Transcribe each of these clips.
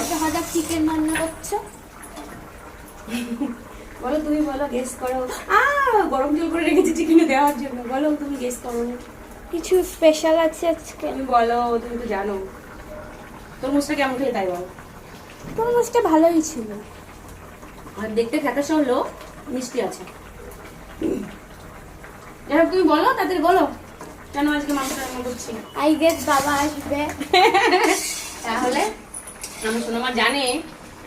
কত হাজার চিকেন রান্না করছো? বলো, তুমি বলো, গেস করো। গরম জল করে রেখেছি চিকেনে দেওয়ার জন্য। বলো, তুমি গেস করো। কিছু স্পেশাল আছে আজকে? তুমি বলো, তুমি তো জানো। তরমুজটা কেমন খেলে তাই বলো। তরমুজটা ভালোই ছিল, আর দেখতে ফ্যাকাশে হলো, মিষ্টি আছে। যাই হোক, তুমি বলো, তাদের বলো কেন আজকে মাংস রান্না করছি। আই গেস বাবা আসবে। তাহলে আমার সোনামা জানে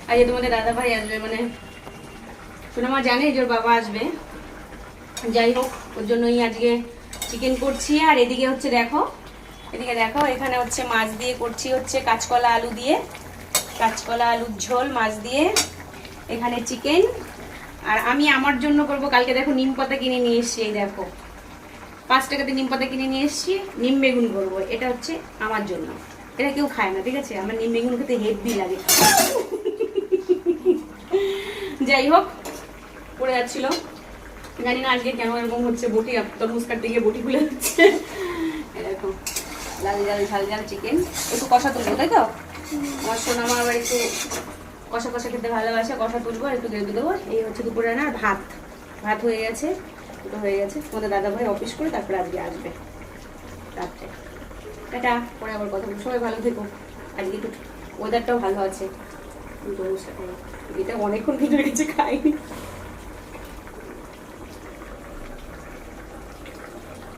আজকে তোমাদের দাদা ভাই আসবে, মানে সোনামা জানে যে ওর বাবা আসবে। যাই হোক, ওর জন্যই আজকে চিকেন করছি। আর এদিকে হচ্ছে দেখো, এদিকে দেখো, এখানে হচ্ছে মাছ দিয়ে করছি, হচ্ছে কাঁচকলা আলু দিয়ে, কাঁচকলা আলুর ঝোল মাছ দিয়ে, এখানে চিকেন। আর আমি আমার জন্য করব, কালকে দেখো নিম পাতা কিনে নিয়ে এসছি, এই দেখো 5 টাকাতে নিম পাতা কিনে নিয়ে এসছি, নিম বেগুন করবো। এটা হচ্ছে আমার জন্য, এটা কেউ খায় না, ঠিক আছে? আমার নিম বেগুন খেতে হেভি লাগে। যাই হোক, পড়ে যাচ্ছিল, জানি না আজকে কেন এরকম হচ্ছে, বটি তরমুজ কাটতে গিয়ে বটি খুলে যাচ্ছে। এরকম লাল ঝাল ঝাল ঝাল চিকেন, একটু কষা তুলবো, তাই তো? আমার সোনা আমার আবার একটু কষা কষা খেতে ভালোবাসে, কষা তুলবো আর একটু গ্রেভি দেবো। এই হচ্ছে দুপুরে রান্না। আর ভাত ভাত হয়ে গেছে, দুটো হয়ে গেছে। তোমাদের দাদা ভাই অফিস করে তারপরে আজকে আসবে রাত্রে। এটা পরে আবার কথা বলবো। সবাই ভালো থেকো। আজকে একটু ওয়েদারটাও ভালো আছে, এটা অনেকক্ষণ ভিতরে কিছু খাইনি।